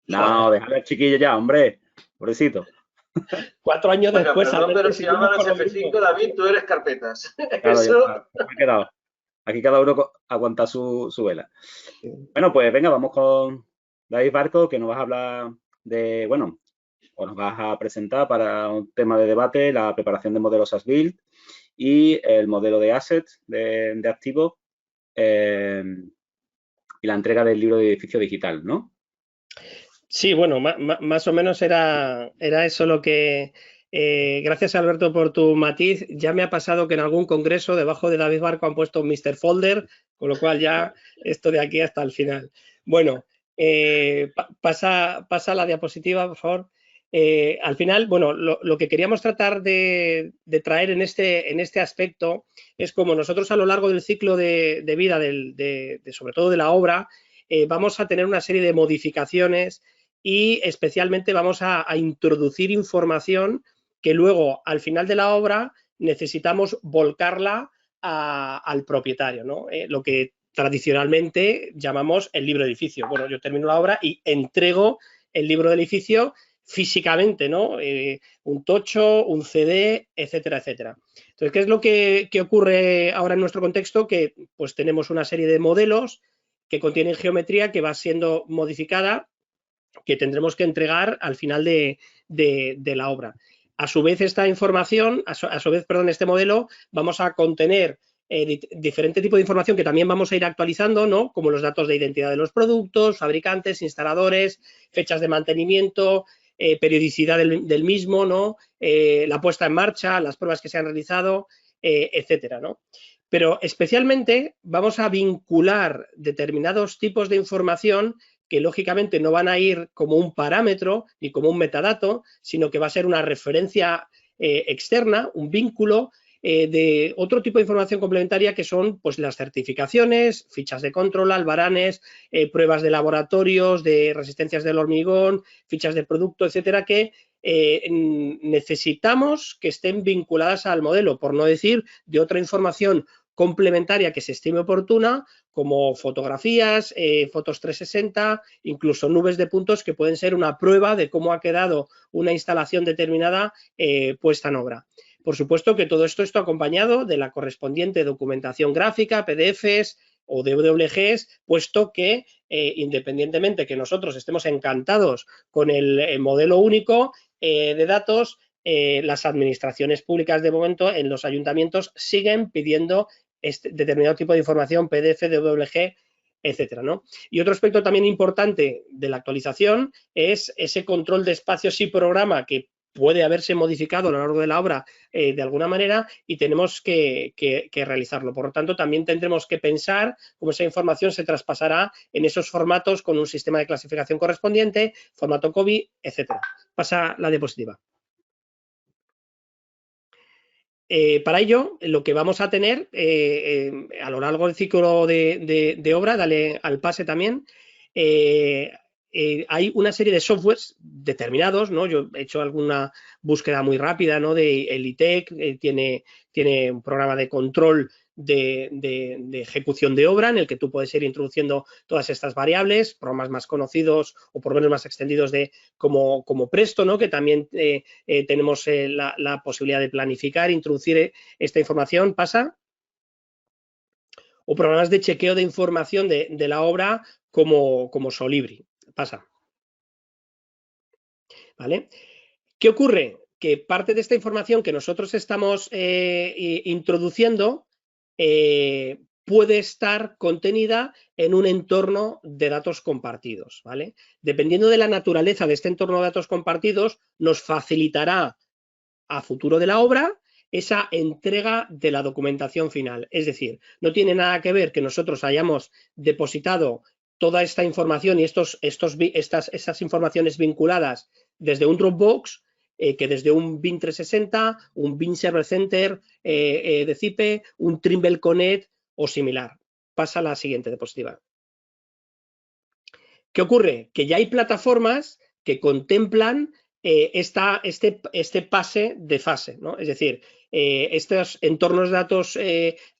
No, déjale al chiquillo ya, hombre. Pobrecito. 4 años Bueno, después, perdón, pero si seguimos hablas con lo F5, mismo. David, tú eres carpetas. Claro, ya Eso. está. Me ha quedado. Aquí cada uno aguanta su vela. Bueno, pues venga, vamos con David Barco, que nos vas a hablar de, bueno, o nos vas a presentar para un tema de debate, la preparación de modelos as-built y el modelo de asset de activos y la entrega del libro de edificio digital, ¿no? Sí, bueno, más o menos era eso lo que... gracias, Alberto, por tu matiz. Ya me ha pasado que en algún congreso debajo de David Barco han puesto Mr. Folder, con lo cual ya esto de aquí hasta el final. Bueno, pasa la diapositiva, por favor. Al final, bueno, lo que queríamos tratar de traer en este aspecto es como nosotros a lo largo del ciclo de vida, sobre todo de la obra, vamos a tener una serie de modificaciones y especialmente vamos a introducir información que luego al final de la obra necesitamos volcarla al propietario, ¿no? Lo que tradicionalmente llamamos el libro de edificio. Bueno, yo termino la obra y entrego el libro de edificio físicamente, ¿no? Un tocho, un CD, etcétera, etcétera. Entonces, ¿qué es lo que ocurre ahora en nuestro contexto? Que pues tenemos una serie de modelos que contienen geometría que va siendo modificada, que tendremos que entregar al final de la obra. A su vez, esta información, perdón, este modelo, vamos a contener diferente tipo de información que también vamos a ir actualizando, ¿no? Como los datos de identidad de los productos, fabricantes, instaladores, fechas de mantenimiento, periodicidad del mismo, ¿no? La puesta en marcha, las pruebas que se han realizado, etcétera, ¿no? Pero especialmente vamos a vincular determinados tipos de información que lógicamente no van a ir como un parámetro ni como un metadato, sino que va a ser una referencia externa, un vínculo de otro tipo de información complementaria que son pues las certificaciones, fichas de control, albaranes, pruebas de laboratorios, de resistencias del hormigón, fichas de producto, etcétera, que necesitamos que estén vinculadas al modelo, por no decir de otra información complementaria que se estime oportuna, como fotografías, fotos 360, incluso nubes de puntos que pueden ser una prueba de cómo ha quedado una instalación determinada puesta en obra. Por supuesto que todo esto está acompañado de la correspondiente documentación gráfica, PDFs o DWGs, puesto que independientemente que nosotros estemos encantados con el modelo único de datos, las administraciones públicas de momento en los ayuntamientos siguen pidiendo determinado tipo de información, PDF, DWG, etcétera, ¿no? Y otro aspecto también importante de la actualización es ese control de espacios y programa que puede haberse modificado a lo largo de la obra de alguna manera y tenemos que realizarlo. Por lo tanto, también tendremos que pensar cómo esa información se traspasará en esos formatos con un sistema de clasificación correspondiente, formato COBI, etcétera. Pasa la diapositiva. Para ello, lo que vamos a tener a lo largo del ciclo de obra, dale al pase también, hay una serie de softwares determinados, ¿no? Yo he hecho alguna búsqueda muy rápida, ¿no? De Elitec, tiene un programa de control de ejecución de obra en el que tú puedes ir introduciendo todas estas variables, programas más conocidos o por lo menos más extendidos como Presto, ¿no? Que también tenemos la posibilidad de planificar, introducir esta información, pasa. O programas de chequeo de información de la obra como Solibri, pasa. ¿Vale? ¿Qué ocurre? Que parte de esta información que nosotros estamos introduciendo puede estar contenida en un entorno de datos compartidos, ¿vale? Dependiendo de la naturaleza de este entorno de datos compartidos, nos facilitará a futuro de la obra esa entrega de la documentación final. Es decir, no tiene nada que ver que nosotros hayamos depositado toda esta información y esas informaciones vinculadas desde un Dropbox, que desde un BIM 360, un BIM Server Center de Cipe, un Trimble Connect o similar. Pasa a la siguiente diapositiva. ¿Qué ocurre? Que ya hay plataformas que contemplan este pase de fase, ¿no? Es decir, estos entornos de datos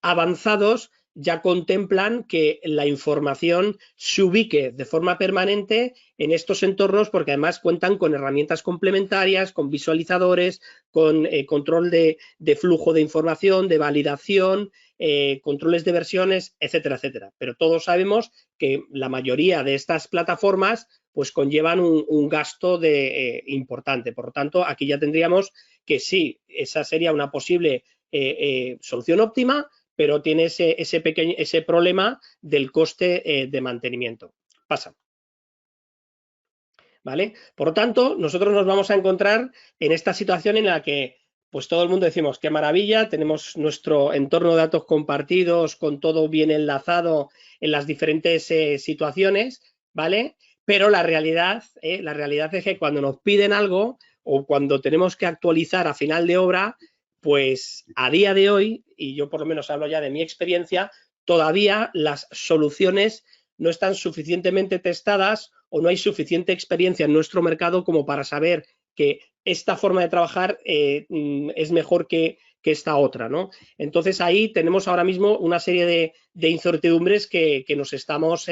avanzados ya contemplan que la información se ubique de forma permanente en estos entornos, porque además cuentan con herramientas complementarias, con visualizadores, con control de flujo de información, de validación, controles de versiones, etcétera, etcétera. Pero todos sabemos que la mayoría de estas plataformas pues conllevan un gasto importante. Por lo tanto, aquí ya tendríamos que sí, esa sería una posible solución óptima, pero tiene ese problema del coste de mantenimiento. Pasa. ¿Vale? Por lo tanto, nosotros nos vamos a encontrar en esta situación en la que pues todo el mundo decimos, qué maravilla, tenemos nuestro entorno de datos compartidos con todo bien enlazado en las diferentes situaciones, ¿vale? Pero la realidad es que cuando nos piden algo o cuando tenemos que actualizar a final de obra, pues a día de hoy, y yo por lo menos hablo ya de mi experiencia, todavía las soluciones no están suficientemente testadas o no hay suficiente experiencia en nuestro mercado como para saber que esta forma de trabajar es mejor que esta otra, ¿no? Entonces ahí tenemos ahora mismo una serie de incertidumbres que nos estamos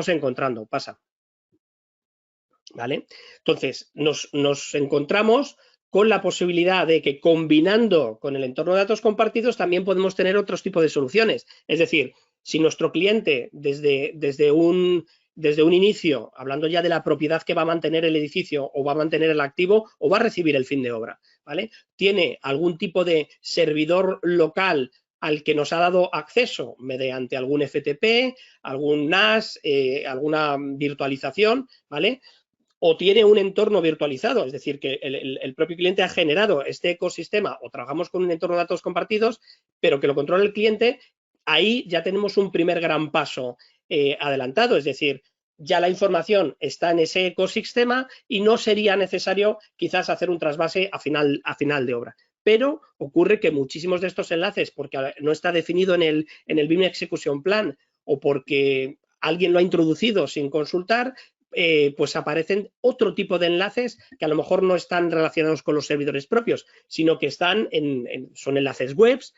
encontrando. Pasa. ¿Vale? Entonces nos encontramos con la posibilidad de que combinando con el entorno de datos compartidos también podemos tener otros tipos de soluciones. Es decir, si nuestro cliente desde un inicio, hablando ya de la propiedad que va a mantener el edificio o va a mantener el activo o va a recibir el fin de obra, ¿vale? Tiene algún tipo de servidor local al que nos ha dado acceso mediante algún FTP, algún NAS, alguna virtualización, ¿vale? O tiene un entorno virtualizado, es decir, que el propio cliente ha generado este ecosistema o trabajamos con un entorno de datos compartidos, pero que lo controla el cliente, ahí ya tenemos un primer gran paso adelantado, es decir, ya la información está en ese ecosistema y no sería necesario quizás hacer un trasvase a final de obra. Pero ocurre que muchísimos de estos enlaces, porque no está definido en el BIM Execution Plan o porque alguien lo ha introducido sin consultar, pues aparecen otro tipo de enlaces que a lo mejor no están relacionados con los servidores propios, sino que están son enlaces webs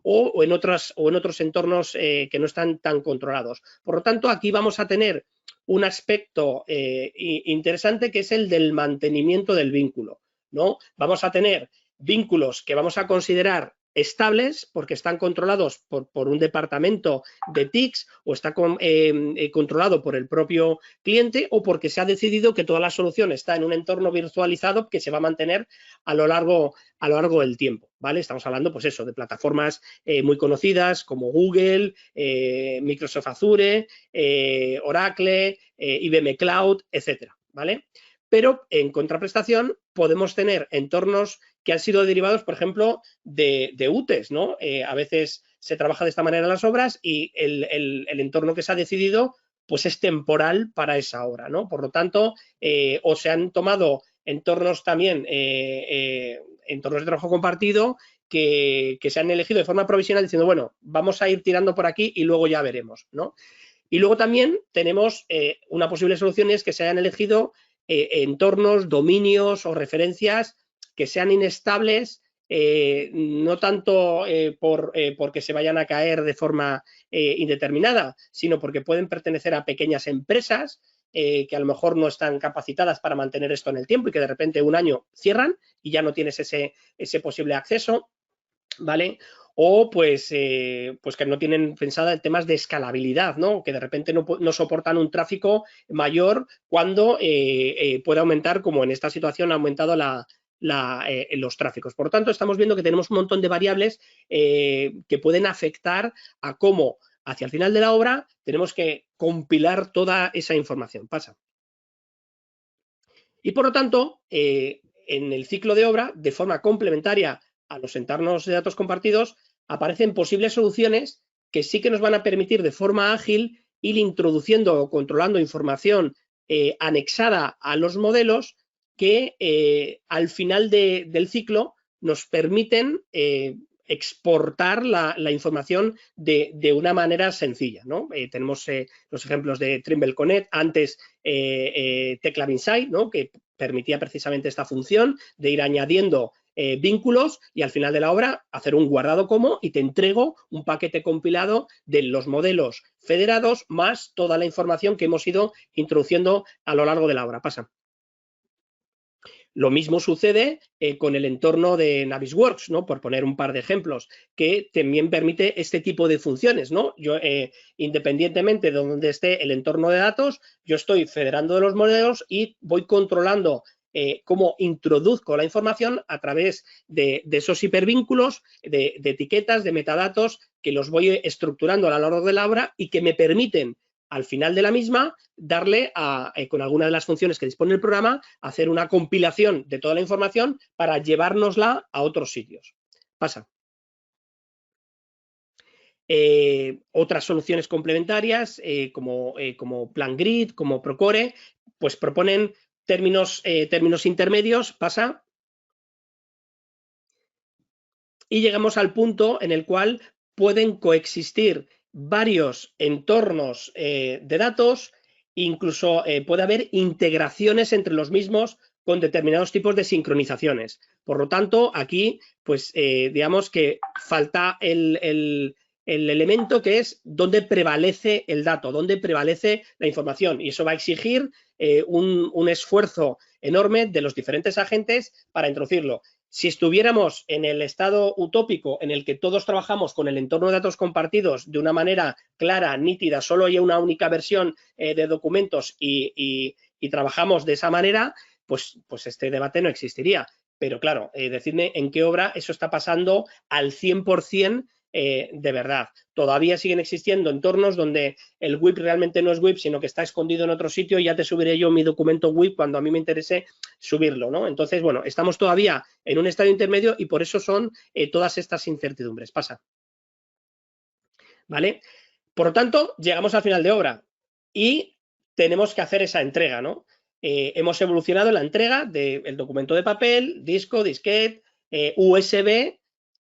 o en otros entornos que no están tan controlados. Por lo tanto, aquí vamos a tener un aspecto interesante que es el del mantenimiento del vínculo, ¿no? Vamos a tener vínculos que vamos a considerar estables porque están controlados por un departamento de TICs o está controlado por el propio cliente o porque se ha decidido que toda la solución está en un entorno virtualizado que se va a mantener a lo largo del tiempo, ¿vale? Estamos hablando, pues eso, de plataformas muy conocidas como Google, Microsoft Azure, Oracle, IBM Cloud, etcétera, ¿vale? Pero en contraprestación podemos tener entornos que han sido derivados, por ejemplo, de UTEs, ¿no? A veces se trabaja de esta manera en las obras y el entorno que se ha decidido pues es temporal para esa obra, ¿no? Por lo tanto, o se han tomado entornos también, entornos de trabajo compartido que se han elegido de forma provisional diciendo, bueno, vamos a ir tirando por aquí y luego ya veremos, ¿no? Y luego también tenemos una posible solución es que se hayan elegido entornos, dominios o referencias que sean inestables, no tanto porque se vayan a caer de forma indeterminada, sino porque pueden pertenecer a pequeñas empresas que a lo mejor no están capacitadas para mantener esto en el tiempo y que de repente un año cierran y ya no tienes ese posible acceso, ¿vale? O pues que no tienen pensada temas de escalabilidad, ¿no? Que de repente no soportan un tráfico mayor cuando puede aumentar, como en esta situación ha aumentado los tráficos. Por lo tanto, estamos viendo que tenemos un montón de variables que pueden afectar a cómo hacia el final de la obra tenemos que compilar toda esa información. Pasa. Y por lo tanto, en el ciclo de obra, de forma complementaria a los entornos de datos compartidos, aparecen posibles soluciones que sí que nos van a permitir de forma ágil ir introduciendo o controlando información anexada a los modelos que al final del ciclo nos permiten exportar la información de una manera sencilla, ¿no? Tenemos los ejemplos de Trimble Connect, antes Teclab Insight, ¿no? Que permitía precisamente esta función de ir añadiendo vínculos y al final de la obra hacer un guardado como y te entrego un paquete compilado de los modelos federados más toda la información que hemos ido introduciendo a lo largo de la obra. Pasa. Lo mismo sucede con el entorno de Navisworks, ¿no? Por poner un par de ejemplos, que también permite este tipo de funciones, ¿no? Yo, independientemente de donde esté el entorno de datos, yo estoy federando de los modelos y voy controlando cómo introduzco la información a través de esos hipervínculos, de etiquetas, de metadatos, que los voy estructurando a lo largo de la obra y que me permiten al final de la misma, darle con alguna de las funciones que dispone el programa, hacer una compilación de toda la información para llevárnosla a otros sitios. Pasa. Otras soluciones complementarias, como PlanGrid, como Procore, pues proponen términos intermedios. Pasa. Y llegamos al punto en el cual pueden coexistir varios entornos de datos, incluso puede haber integraciones entre los mismos con determinados tipos de sincronizaciones. Por lo tanto, aquí, pues digamos que falta el elemento que es dónde prevalece el dato, dónde prevalece la información. Y eso va a exigir un esfuerzo enorme de los diferentes agentes para introducirlo. Si estuviéramos en el estado utópico en el que todos trabajamos con el entorno de datos compartidos de una manera clara, nítida, solo hay una única versión de documentos y trabajamos de esa manera, pues este debate no existiría. Pero claro, decidme en qué obra eso está pasando al 100% de verdad. Todavía siguen existiendo entornos donde el WIP realmente no es WIP, sino que está escondido en otro sitio y ya te subiré yo mi documento WIP cuando a mí me interese subirlo, ¿no? Entonces, bueno, estamos todavía en un estadio intermedio y por eso son todas estas incertidumbres. Pasa. ¿Vale? Por lo tanto, llegamos al final de obra y tenemos que hacer esa entrega, ¿no? Hemos evolucionado en la entrega del documento de papel, disco, disquete, USB.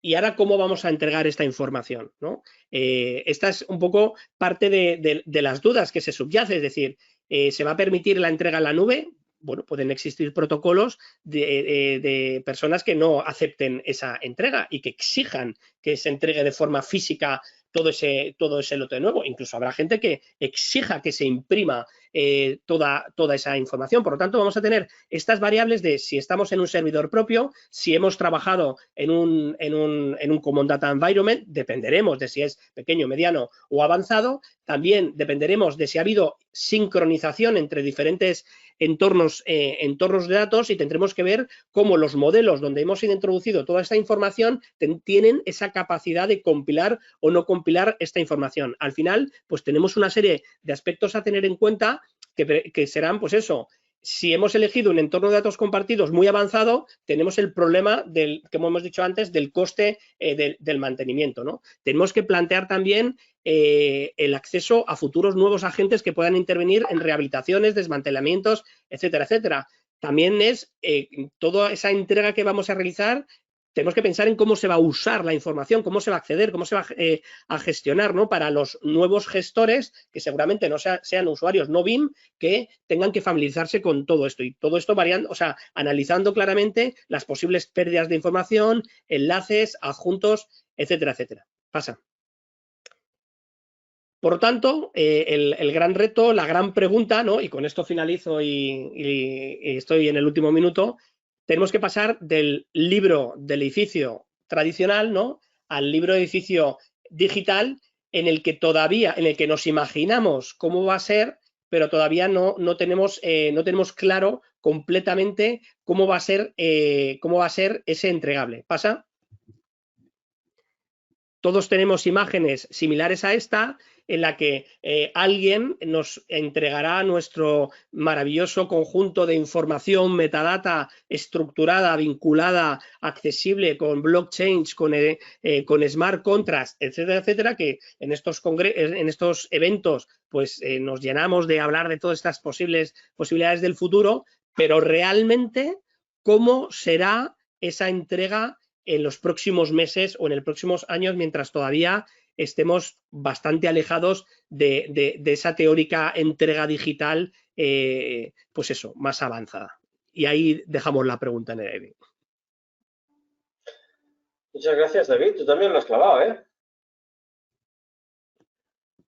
Y ahora, ¿cómo vamos a entregar esta información? ¿No? Esta es un poco parte de las dudas que se subyace, es decir, ¿se va a permitir la entrega en la nube? Bueno, pueden existir protocolos de personas que no acepten esa entrega y que exijan que se entregue de forma física todo ese lote de nuevo. Incluso habrá gente que exija que se imprima toda esa información. Por lo tanto, vamos a tener estas variables de si estamos en un servidor propio, si hemos trabajado en un Common Data Environment, dependeremos de si es pequeño, mediano o avanzado. También dependeremos de si ha habido sincronización entre diferentes entornos de datos y tendremos que ver cómo los modelos donde hemos introducido toda esta información tienen esa capacidad de compilar o no compilar esta información. Al final, pues tenemos una serie de aspectos a tener en cuenta que serán, pues eso, si hemos elegido un entorno de datos compartidos muy avanzado, tenemos el problema que hemos dicho antes, del coste del mantenimiento, ¿no? Tenemos que plantear también el acceso a futuros nuevos agentes que puedan intervenir en rehabilitaciones, desmantelamientos, etcétera, etcétera. También es toda esa entrega que vamos a realizar. Tenemos que pensar en cómo se va a usar la información, cómo se va a acceder, cómo se va a gestionar, ¿no? Para los nuevos gestores, que seguramente no sean usuarios no BIM, que tengan que familiarizarse con todo esto. Y todo esto variando, o sea, analizando claramente las posibles pérdidas de información, enlaces, adjuntos, etcétera, etcétera. Pasa. Por lo tanto, el gran reto, la gran pregunta, ¿no? Y con esto finalizo y estoy en el último minuto. Tenemos que pasar del libro del edificio tradicional, ¿no?, al libro de edificio digital, en el que nos imaginamos cómo va a ser, pero todavía no tenemos claro completamente cómo va a ser ese entregable. ¿Pasa? Todos tenemos imágenes similares a esta, en la que alguien nos entregará nuestro maravilloso conjunto de información, metadata estructurada, vinculada, accesible, con blockchain, con smart contracts, etcétera, etcétera, que en estos eventos pues nos llenamos de hablar de todas estas posibilidades del futuro, pero realmente, ¿cómo será esa entrega en los próximos meses o en los próximos años, mientras todavía estemos bastante alejados de esa teórica entrega digital, pues eso, más avanzada? Y ahí dejamos la pregunta en el aire. Muchas gracias, David. Tú también lo has clavado, ¿eh?